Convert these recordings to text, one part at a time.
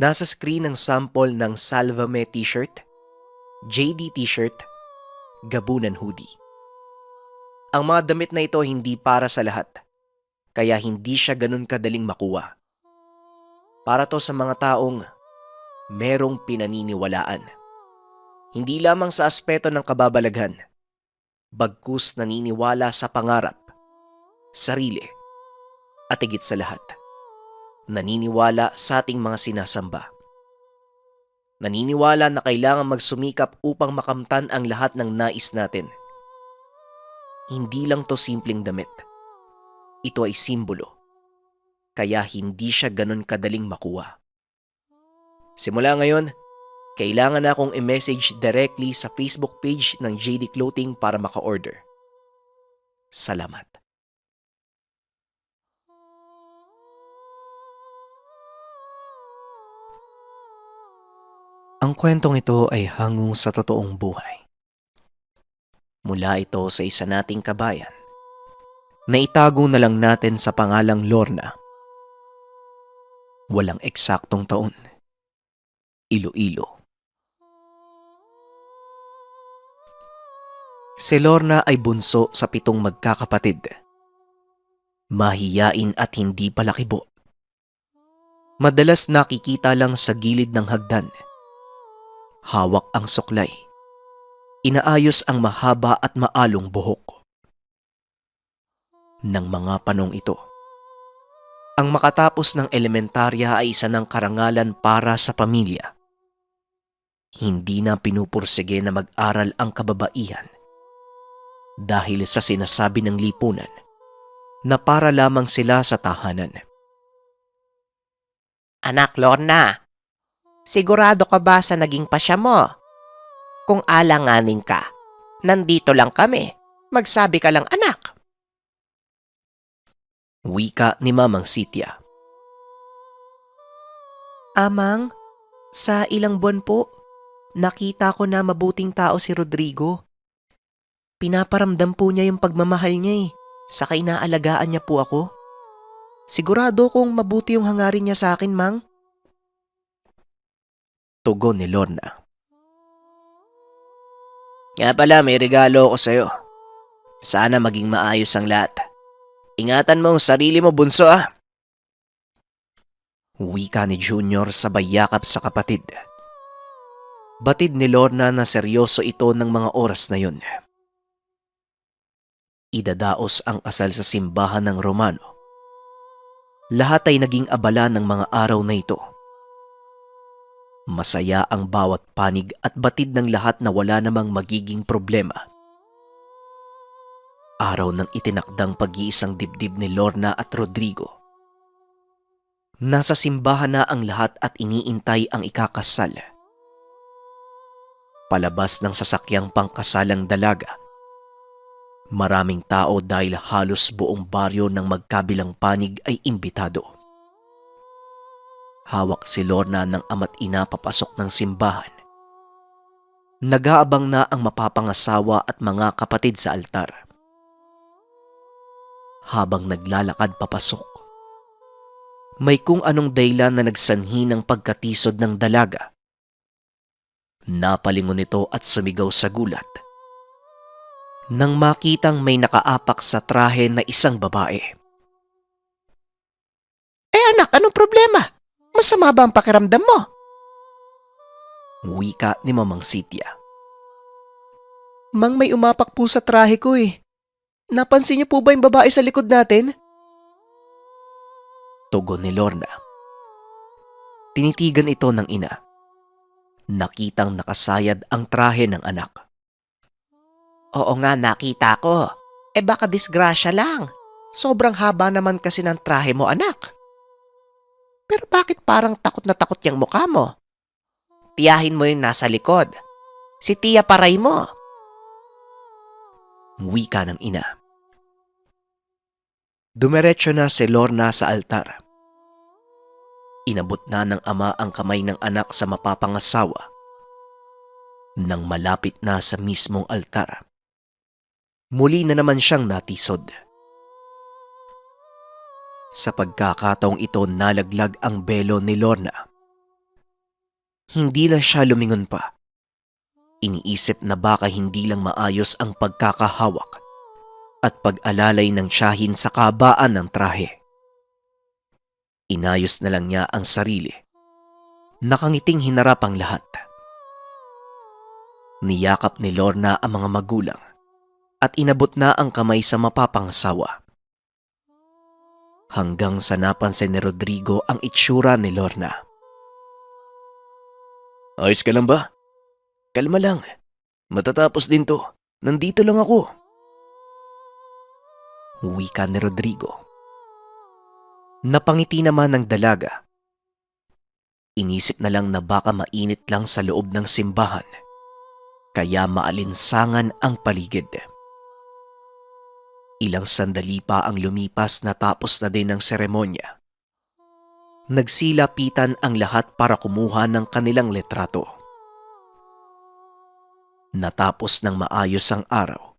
Nasa screen ang sample ng Salvame t-shirt, JD t-shirt, Gabunan hoodie. Ang mga damit na ito hindi para sa lahat, kaya hindi siya ganun kadaling makuha. Para to sa mga taong merong pinaniniwalaan. Hindi lamang sa aspeto ng kababalaghan, bagkus naniniwala sa pangarap, sarili, at higit sa lahat, naniniwala sa ating mga sinasamba. Naniniwala na kailangan magsumikap upang makamtan ang lahat ng nais natin. Hindi lang to simpleng damit. Ito ay simbolo. Kaya hindi siya ganun kadaling makuha. Simula ngayon, kailangan na akong i-message directly sa Facebook page ng JD Clothing para maka-order. Salamat. Ang kwentong ito ay hango sa totoong buhay. Mula ito sa isa nating kabayan na itago na lang natin sa pangalang Lorna. Walang eksaktong taon. Iloilo. Si Lorna ay bunso sa 7 magkakapatid. Mahiyain at hindi palakibo. Madalas nakikita lang sa gilid ng hagdan. Hawak ang suklay. Inaayos ang mahaba at maalong buhok. Nang mga panong ito, ang makatapos ng elementarya ay isa ng karangalan para sa pamilya. Hindi na pinupursige na mag-aral ang kababaihan dahil sa sinasabi ng lipunan na para lamang sila sa tahanan. Anak Lorna, sigurado ka ba sa naging pasya mo? Kung alanganin ka, nandito lang kami. Magsabi ka lang anak. Wika ni Mamang Sitya. Amang, sa ilang buwan po, nakita ko na mabuting tao si Rodrigo. Pinaparamdam po niya yung pagmamahal niya saka inaalagaan niya po ako. Sigurado kong mabuti yung hangarin niya sa akin, Mang. Tugon ni Lorna. Nga pala, may regalo ako sa'yo. Sana maging maayos ang lahat. Ingatan mo ang sarili mo, bunso ah. Wika ni Junior sabay yakap sa kapatid. Batid ni Lorna na seryoso ito ng mga oras na yun. Idadaos ang kasal sa simbahan ng Romano. Lahat ay naging abala ng mga araw na ito. Masaya ang bawat panig at batid ng lahat na wala namang magiging problema. Araw ng itinakdang pag-iisang dibdib ni Lorna at Rodrigo. Nasa simbahan na ang lahat at iniintay ang ikakasal. Palabas ng sasakyang pangkasalang dalaga. Maraming tao dahil halos buong baryo ng magkabilang panig ay imbitado. Hawak si Lorna ng ama't ina papasok ng simbahan. Nag-aabang na ang mapapangasawa at mga kapatid sa altar. Habang naglalakad papasok, may kung anong dahilan na nagsanhi ng pagkatisod ng dalaga. Napalingon ito at sumigaw sa gulat nang makitang may nakaapak sa trahe na isang babae. Anak, anong problema? Masama ba ang pakiramdam mo? Wika ni Mamang Sitya. Mang, may umapak po sa trahe ko Napansin niyo po ba yung babae sa likod natin? Tugon ni Lorna. Tinitigan ito ng ina. Nakitang nakasayad ang trahe ng anak. Oo nga, nakita ko. Baka disgrasya lang. Sobrang haba naman kasi ng trahe mo, anak. Pero bakit parang takot na takot yung mukha mo? Tiyahin mo yung nasa likod. Si Tia Paray mo. Wika ng ina. Dumiretso na si Lorna sa altar. Inabot na ng ama ang kamay ng anak sa mapapangasawa. Nang malapit na sa mismong altar, muli na naman siyang natisod. Sa pagkakataong ito nalaglag ang belo ni Lorna. Hindi na siya lumingon pa. Iniisip na baka hindi lang maayos ang pagkakahawak at pag-alalay ng tiyahin sa kabaan ng trahe. Inayos na lang niya ang sarili. Nakangiting hinarap ang lahat. Niyakap ni Lorna ang mga magulang at inabot na ang kamay sa mapapangasawa. Hanggang sa napansin ni Rodrigo ang itsura ni Lorna. Ayos ka lang ba? Kalma lang. Matatapos din to. Nandito lang ako. Wika ni Rodrigo. Napangiti naman ng dalaga. Inisip na lang na baka mainit lang sa loob ng simbahan, kaya maalinsangan ang paligid. Ilang sandali pa ang lumipas na tapos na din ang seremonya. Nagsilapitan ang lahat para kumuha ng kanilang litrato. Natapos ng maayos ang araw.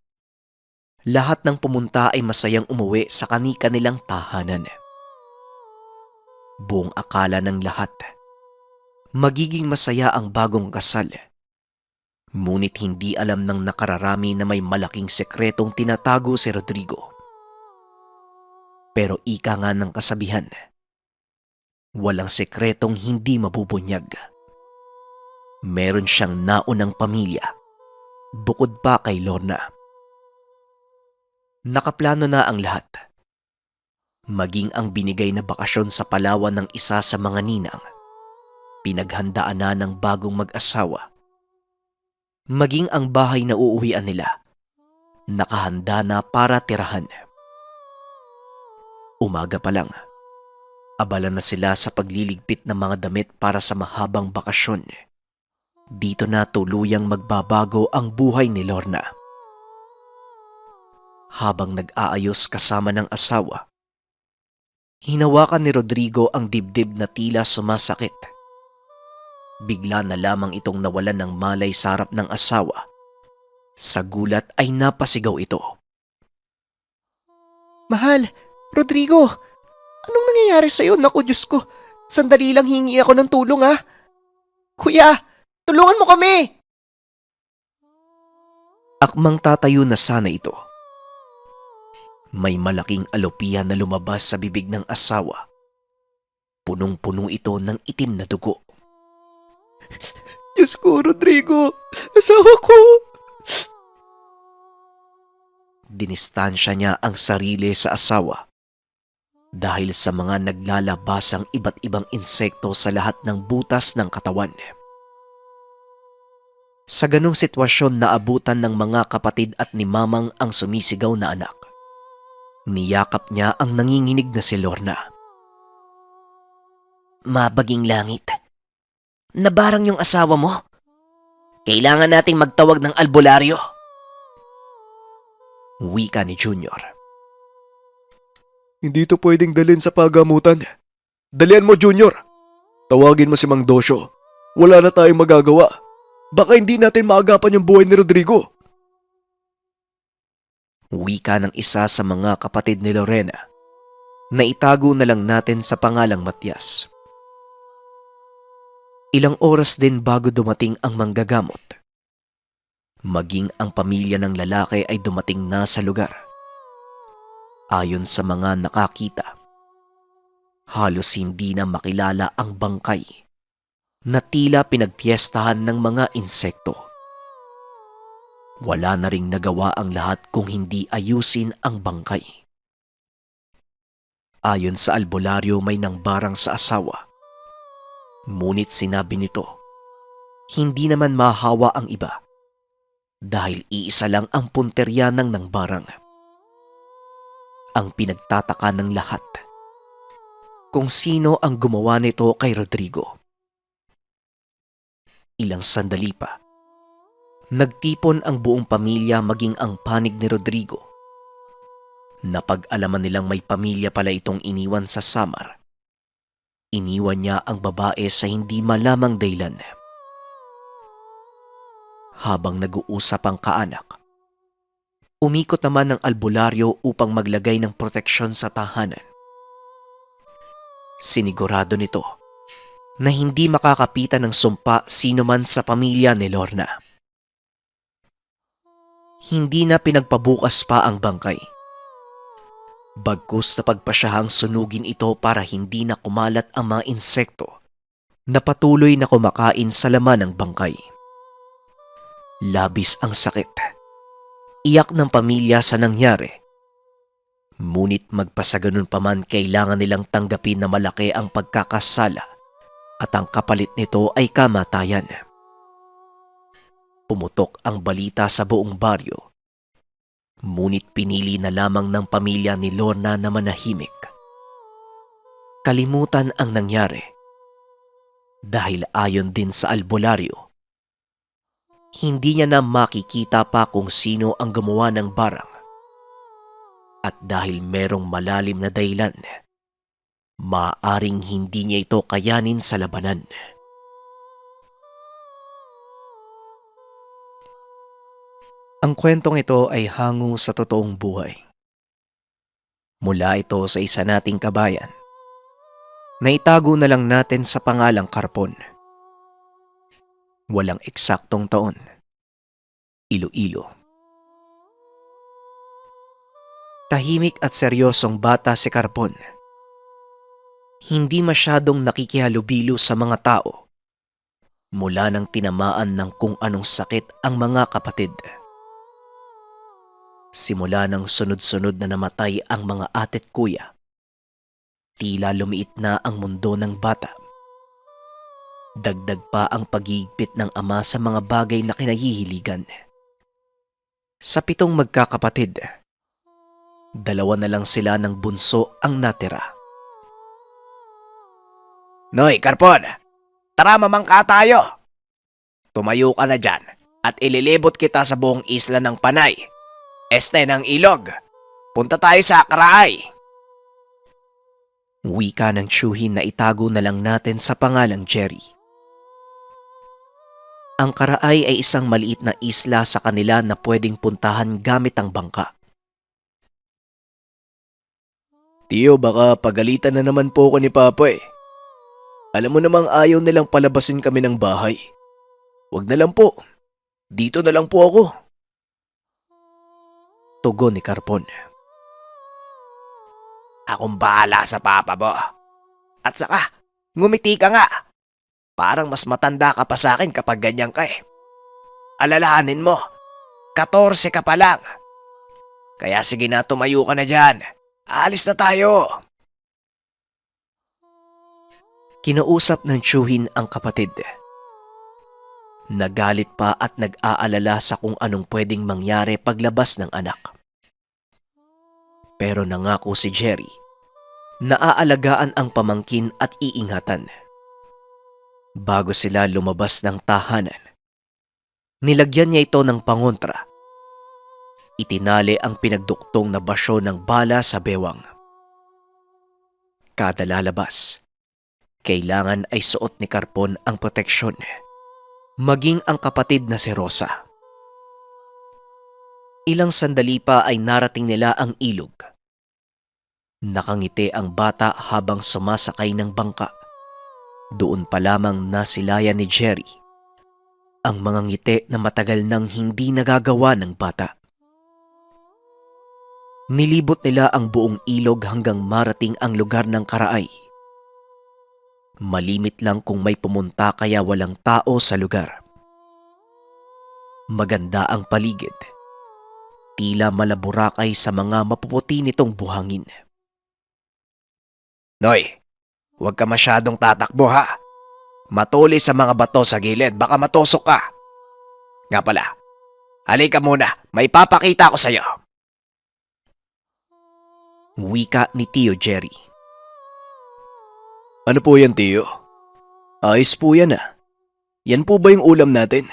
Lahat ng pumunta ay masayang umuwi sa kani-kanilang tahanan. Buong akala ng lahat, magiging masaya ang bagong kasal. Ngunit hindi alam ng nakararami na may malaking sekretong tinatago si Rodrigo. Pero ika nga ng kasabihan, walang sekretong hindi mabubunyag. Meron siyang naunang pamilya, bukod pa kay Lorna. Nakaplano na ang lahat. Maging ang binigay na bakasyon sa Palawan ng isa sa mga ninang. Pinaghandaan na ng bagong mag-asawa. Maging ang bahay na uuwian nila. Nakahanda na para tirahan. Umaga pa lang. Abala na sila sa pagliligpit ng mga damit para sa mahabang bakasyon. Dito na tuluyang magbabago ang buhay ni Lorna. Habang nag-aayos kasama ng asawa, hinawakan ni Rodrigo ang dibdib na tila sumasakit. Bigla na lamang itong nawalan ng malay sa harap ng asawa. Sa gulat ay napasigaw ito. Mahal, Rodrigo, anong nangyayari sa'yo? Naku, Diyos ko, sandali lang hingi ako ng tulong ha. Kuya, tulungan mo kami! Akmang tatayo na sana ito. May malaking alopecia na lumabas sa bibig ng asawa. Punong-puno ito ng itim na dugo. Diyos ko, Rodrigo, asawa ko! Dinistansya niya ang sarili sa asawa dahil sa mga naglalabasang iba't ibang insekto sa lahat ng butas ng katawan. Sa ganong sitwasyon naabutan ng mga kapatid at ni Mamang ang sumisigaw na anak. Niyakap niya ang nanginginig na si Lorna. Mabaging langit, nabarang yung asawa mo? Kailangan nating magtawag ng albularyo. Wika ni Junior. Hindi to pwedeng dalhin sa pagamutan. Dalian mo, Junior. Tawagin mo si Mang Dosyo. Wala na tayong magagawa. Baka hindi natin maagapan yung buhay ni Rodrigo. Wika ng isa sa mga kapatid ni Lorena na itago na lang natin sa pangalang Matias. Ilang oras din bago dumating ang manggagamot. Maging ang pamilya ng lalaki ay dumating na sa lugar. Ayon sa mga nakakita, halos hindi na makilala ang bangkay na tila pinagpiestahan ng mga insekto. Wala na ring nagawa ang lahat kung hindi ayusin ang bangkay. Ayon sa albularyo may nangbarang sa asawa. Ngunit sinabi nito, hindi naman mahawa ang iba dahil iisa lang ang punterya ng nangbarang. Ang pinagtataka ng lahat, kung sino ang gumawa nito kay Rodrigo. Ilang sandali pa, nagtipon ang buong pamilya maging ang panig ni Rodrigo. Napag-alaman nilang may pamilya pala itong iniwan sa Samar. Iniwan niya ang babae sa hindi malamang dahilan. Habang nag-uusap ang kaanak, umikot naman ang albularyo upang maglagay ng proteksyon sa tahanan. Sinigurado nito na hindi makakapitan ng sumpa sino man sa pamilya ni Lorna. Hindi na pinagpabukas pa ang bangkay. Bagkus na pagpasyahang sunugin ito para hindi na kumalat ang mga insekto na patuloy na kumakain sa laman ng bangkay. Labis ang sakit. Iyak ng pamilya sa nangyari. Ngunit magpasaganon pa man, kailangan nilang tanggapin na malaki ang pagkakasala at ang kapalit nito ay kamatayan. Pumutok ang balita sa buong baryo. Ngunit pinili na lamang ng pamilya ni Lorna na manahimik. Kalimutan ang nangyari. Dahil ayon din sa albularyo, hindi niya na makikita pa kung sino ang gumawa ng barang. At dahil merong malalim na dahilan, maaaring hindi niya ito kayanin sa labanan. Ang kwentong ito ay hango sa totoong buhay. Mula ito sa isa nating kabayan. Naitago na lang natin sa pangalang Karpon. Walang eksaktong taon. Iloilo. Tahimik at seryosong bata si Karpon. Hindi masyadong nakikihalubilo sa mga tao. Mula nang tinamaan ng kung anong sakit ang mga kapatid. Simula nang sunod-sunod na namatay ang mga ate't kuya, tila lumiit na ang mundo ng bata. Dagdag pa ang pag-iigpit ng ama sa mga bagay na kinahihiligan. Sa 7 magkakapatid, 2 na lang sila ng bunso ang natira. Noy, Karpon! Tara, mamangka tayo! Tumayo ka na dyan at ililibot kita sa buong isla ng Panay. Este ng ilog. Punta tayo sa Karaay. Wika ng tiyuhin na itago na lang natin sa pangalang Jerry. Ang Karaay ay isang maliit na isla sa kanila na pwedeng puntahan gamit ang bangka. Tiyo, baka pagalitan na naman po ako ni Papa eh. Alam mo namang ayaw nilang palabasin kami ng bahay. Wag na lang po. Dito na lang po ako. Tugon ni Karpon. Akong bahala sa papa mo. At saka, ngumiti ka nga. Parang mas matanda ka pa sa akin kapag ganyan ka eh. Alalahanin mo, 14 ka pa lang. Kaya sige na, tumayo ka na dyan. Aalis na tayo. Kinausap ng tiyuhin ang kapatid. Nagalit pa at nag-aalala sa kung anong pwedeng mangyari paglabas ng anak. Pero nangako si Jerry na aalagaan ang pamangkin at iingatan. Bago sila lumabas ng tahanan, nilagyan niya ito ng pangontra. Itinali ang pinagduktong na basyo ng bala sa bewang. Kada lalabas, kailangan ay suot ni Karpon ang proteksyon. Maging ang kapatid na si Rosa. Ilang sandali pa ay narating nila ang ilog. Nakangiti ang bata habang sumasakay ng bangka. Doon pa lamang nasilayan ni Jerry ang mga ngiti na matagal nang hindi nagagawa ng bata. Nilibot nila ang buong ilog hanggang marating ang lugar ng Karaay. Malimit lang kung may pumunta kaya walang tao sa lugar. Maganda ang paligid. Tila malaburakay sa mga mapuputi nitong buhangin. Noy, huwag ka masyadong tatakbo ha. Matuli sa mga bato sa gilid, baka matusok ka. Nga pala, halika muna, may papakita ko sa'yo. Wika ni Tio Jerry. Ano po yan, Tiyo? Ayos po yan ah. Yan po ba yung ulam natin?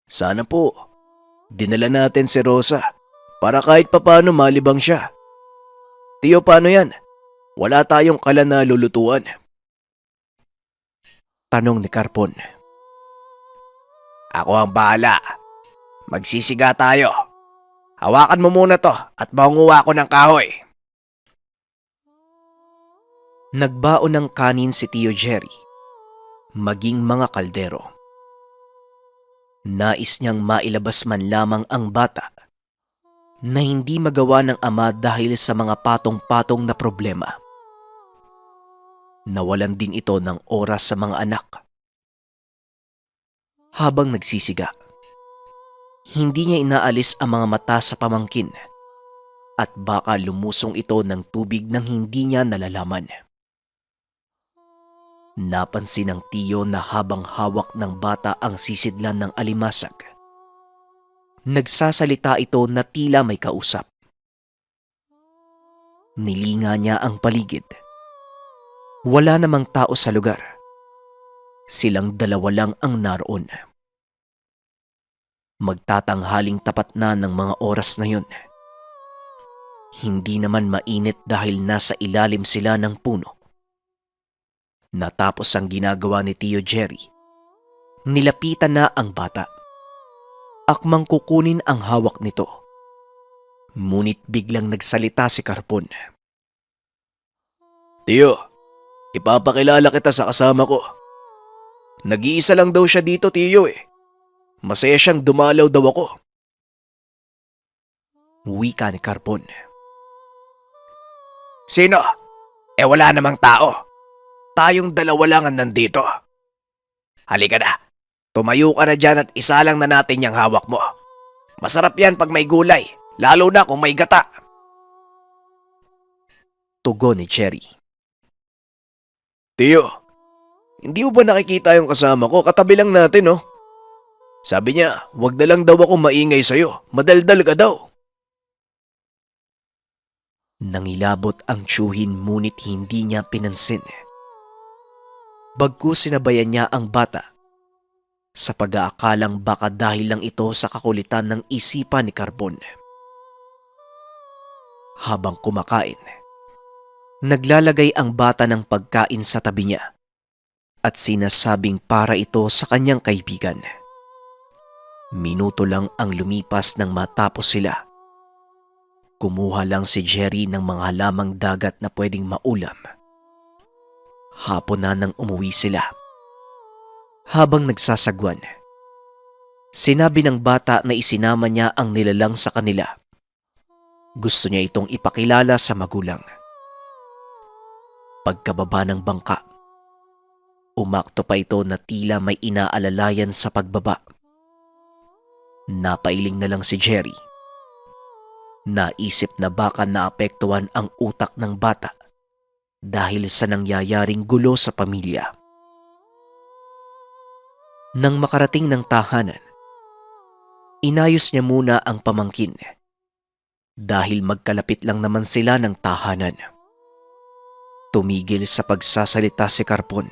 Sana po. Dinala natin si Rosa para kahit papano malibang siya. Tiyo, paano yan? Wala tayong kala na lulutuan. Tanong ni Karpon. Ako ang bahala. Magsisiga tayo. Hawakan mo muna to at maunguha ko ng kahoy. Nagbaon ng kanin si Tio Jerry maging mga kaldero. Nais niyang mailabas man lamang ang bata na hindi magawa ng ama dahil sa mga patong-patong na problema. Nawalan din ito ng oras sa mga anak. Habang nagsisiga, hindi niya inaalis ang mga mata sa pamangkin at baka lumusong ito ng tubig nang hindi niya nalalaman. Napansin ng tiyo na habang hawak ng bata ang sisidlan ng alimasag, nagsasalita ito na tila may kausap. Nilinga niya ang paligid. Wala namang tao sa lugar. Silang dalawa lang ang naroon. Magtatanghaling tapat na ng mga oras na yun. Hindi naman mainit dahil nasa ilalim sila ng puno. Natapos ang ginagawa ni Tio Jerry, nilapitan na ang bata. Akmang kukunin ang hawak nito. Ngunit biglang nagsalita si Carpon. Tiyo, ipapakilala kita sa kasama ko. Nag-iisa lang daw siya dito, Tiyo eh. Masaya siyang dumalaw daw ako. Wika ni Carpon. Sino? Wala namang tao. Tayong dalawa lang ang nandito. Halika na. Tumayo ka na dyan at isa lang na natin yung hawak mo. Masarap yan pag may gulay, lalo na kung may gata. Tugon ni Cherry. Tiyo, hindi mo ba nakikita yung kasama ko? Katabi lang natin, oh. Sabi niya, wag na lang daw ako maingay sa'yo. Madaldal ka daw. Nangilabot ang tiyuhin ngunit hindi niya pinansin. Bagkus sinabayan niya ang bata sa pag-aakalang baka dahil lang ito sa kakulitan ng isipan ni Carbon. Habang kumakain, naglalagay ang bata ng pagkain sa tabi niya at sinasabing para ito sa kanyang kaibigan. Minuto lang ang lumipas nang matapos sila. Kumuha lang si Jerry ng mga halamang dagat na pwedeng maulam. Hapon na nang umuwi sila. Habang nagsasagwan, sinabi ng bata na isinama niya ang nilalang sa kanila. Gusto niya itong ipakilala sa magulang. Pagkababa ng bangka, umakto pa ito na tila may inaalalayan sa pagbaba. Napailing na lang si Jerry. Naisip na baka naapektuhan ang utak ng bata dahil sa nangyayaring gulo sa pamilya. Nang makarating ng tahanan, inayos niya muna ang pamangkin dahil magkalapit lang naman sila ng tahanan. Tumigil sa pagsasalita si Carpon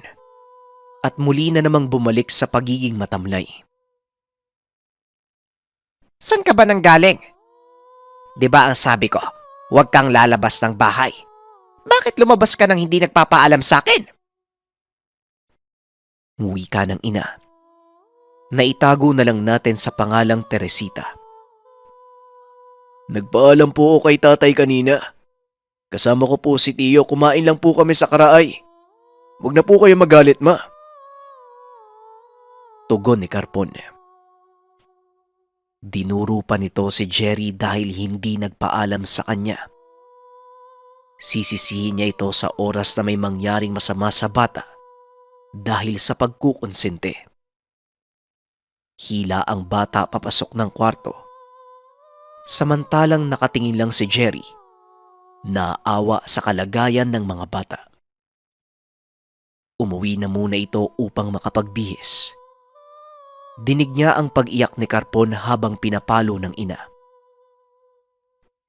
at muli na namang bumalik sa pagiging matamlay. Saan ka ba nang galing? Di ba ang sabi ko, huwag kang lalabas ng bahay? Bakit lumabas ka nang hindi nagpapaalam sa akin? Wika ng ina. Naitago na lang natin sa pangalang Teresita. Nagpaalam po ako kay tatay kanina. Kasama ko po si Tiyo, kumain lang po kami sa Karaay. Huwag na po kayo magalit, ma. Tugon ni Carpon. Dinuro pa nito si Jerry dahil hindi nagpaalam sa kanya. Sisisihin niya ito sa oras na may mangyaring masama sa bata dahil sa pagkukonsente. Hila ang bata papasok ng kwarto. Samantalang nakatingin lang si Jerry, naawa sa kalagayan ng mga bata. Umuwi na muna ito upang makapagbihis. Dinig niya ang pag-iyak ni Carpon habang pinapalo ng ina.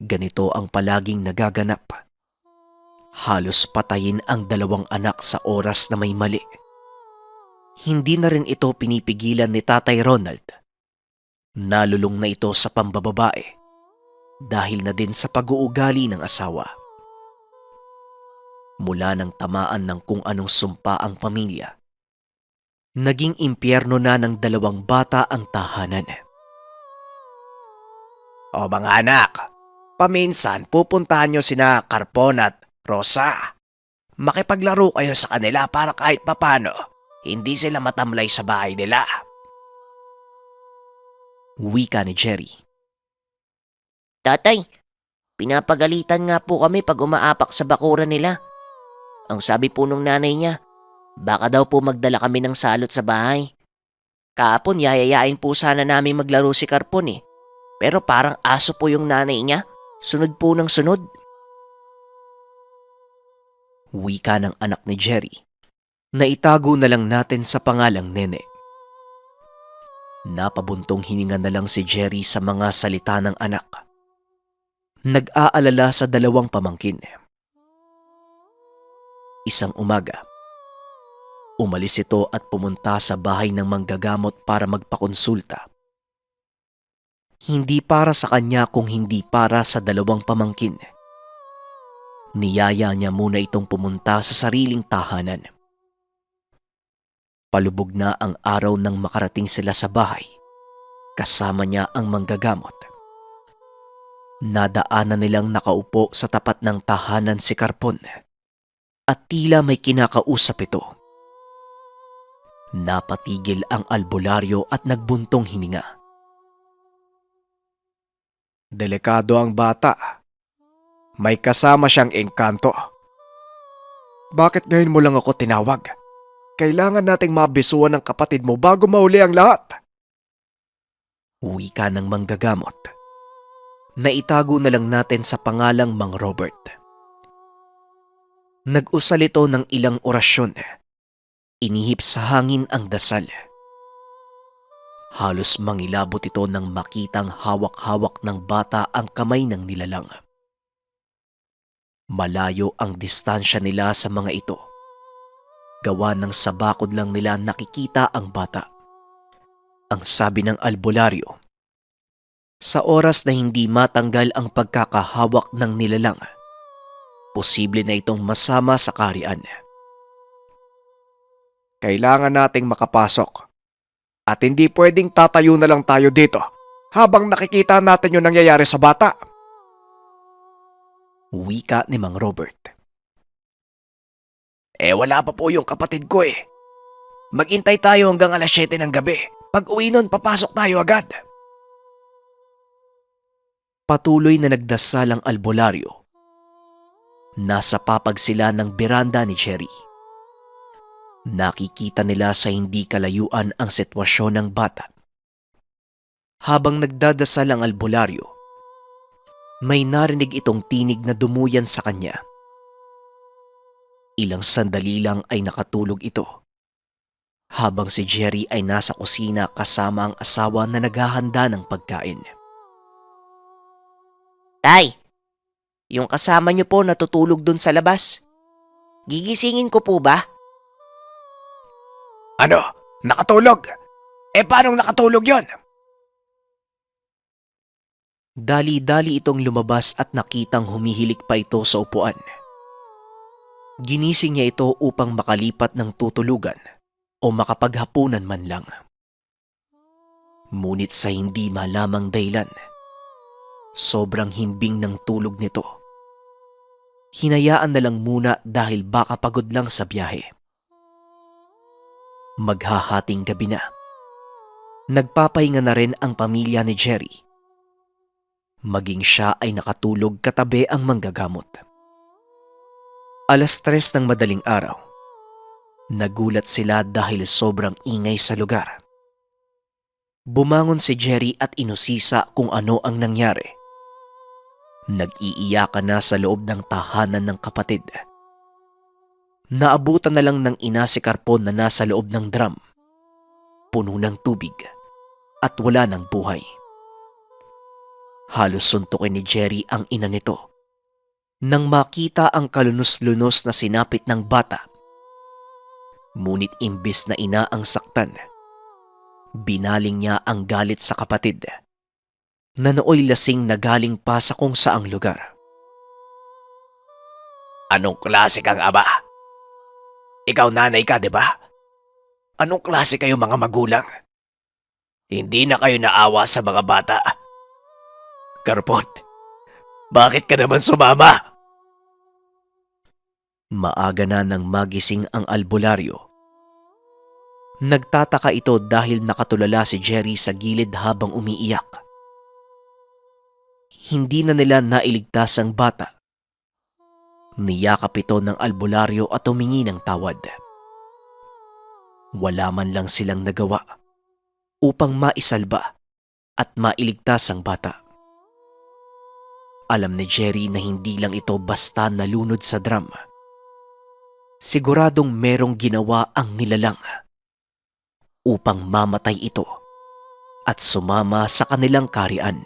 Ganito ang palaging nagaganap. Halos patayin ang dalawang anak sa oras na may mali. Hindi na rin ito pinipigilan ni Tatay Ronald. Nalulong na ito sa pambababae dahil na din sa pag-uugali ng asawa. Mula nang tamaan ng kung anong sumpa ang pamilya, naging impyerno na ng dalawang bata ang tahanan. O mga anak, paminsan pupuntahan nyo sina Carpon at Rosa. Makipaglaro kayo sa kanila para kahit papano Hindi sila matamlay sa bahay nila. Wika ni Jerry. Tatay, pinapagalitan nga po kami pag umaapak sa bakuran nila. Ang sabi po nung nanay niya, baka daw po magdala kami ng salot sa bahay. Kahapon yayayain po sana namin maglaro si Karpon eh. Pero parang aso po yung nanay niya. Sunod po ng sunod. Wika ng anak ni Jerry na itago na lang natin sa pangalang Nene. Napabuntong hininga na lang si Jerry sa mga salita ng anak. Nag-aalala sa dalawang pamangkin. Isang umaga, umalis ito at pumunta sa bahay ng manggagamot para magpakonsulta. Hindi para sa kanya kung hindi para sa dalawang pamangkin. Niyaya niya muna itong pumunta sa sariling tahanan. Palubog na ang araw nang makarating sila sa bahay. Kasama niya ang manggagamot. Nadaanan nilang nakaupo sa tapat ng tahanan si Karpon at tila may kinakausap ito. Napatigil ang albularyo at nagbuntong hininga. Delikado ang bata. May kasama siyang engkanto. Bakit ngayon mo lang ako tinawag? Kailangan nating mabisuan ng kapatid mo bago mauli ang lahat. Wika ng manggagamot. Naitago na lang natin sa pangalang Mang Robert. Nag-usal ito ng ilang orasyon. Inihip sa hangin ang dasal. Halos mangilabot ito nang makitang hawak-hawak ng bata ang kamay ng nilalang. Malayo ang distansya nila sa mga ito. Gawa ng sa bakod lang nila nakikita ang bata. Ang sabi ng albularyo, sa oras na hindi matanggal ang pagkakahawak ng nilalang, posible na itong masama sa kaharian. Kailangan nating makapasok at hindi pwedeng tatayo na lang tayo dito habang nakikita natin yung nangyayari sa bata. Wika ni Mang Robert. Wala pa po yung kapatid ko eh. Maghintay tayo hanggang alas 7 ng gabi. Pag uwi nun, papasok tayo agad. Patuloy na nagdasal ang albularyo. Nasa papag sila ng beranda ni Jerry. Nakikita nila sa hindi kalayuan ang sitwasyon ng bata. Habang nagdadasal ang albularyo, may narinig itong tinig na dumuyan sa kanya. Ilang sandali lang ay nakatulog ito. Habang si Jerry ay nasa kusina kasama ang asawa na naghahanda ng pagkain. Tay, yung kasama niyo po natutulog dun sa labas. Gigisingin ko po ba? Ano? Nakatulog? Paanong nakatulog yon? Dali-dali itong lumabas at nakitang humihilik pa ito sa upuan. Ginising niya ito upang makalipat ng tutulugan o makapaghapunan man lang. Ngunit sa hindi malamang dahilan, sobrang himbing ng tulog nito. Hinayaan na lang muna dahil baka pagod lang sa biyahe. Maghahating gabi na. Nagpapahinga na rin ang pamilya ni Jerry. Maging siya ay nakatulog katabi ang manggagamot. Alas 3 ng madaling araw. Nagulat sila dahil sobrang ingay sa lugar. Bumangon si Jerry at inusisa kung ano ang nangyari. Nag-iiyakan na sa loob ng tahanan ng kapatid. Naabutan na lang ng ina si Karpon na nasa loob ng drum. Puno ng tubig at wala ng buhay. Halos suntukin ni Jerry ang ina nito nang makita ang kalunos-lunos na sinapit ng bata. Ngunit imbis na ina ang saktan, binaling niya ang galit sa kapatid na nooy lasing na galing pa sa kung saang lugar. Anong klase kang ama? Ikaw nanay ka, di ba? Anong klase kayo mga magulang? Hindi na kayo naawa sa mga bata. Karpon, bakit ka naman sumama? Maaga na nang magising ang albularyo. Nagtataka ito dahil nakatulala si Jerry sa gilid habang umiiyak. Hindi na nila nailigtas ang bata. Niyakap ito ng albularyo at humingi ng tawad. Wala man lang silang nagawa upang maisalba at mailigtas ang bata. Alam ni Jerry na hindi lang ito basta nalunod sa drum. Siguradong merong ginawa ang nilalang upang mamatay ito at sumama sa kanilang karian.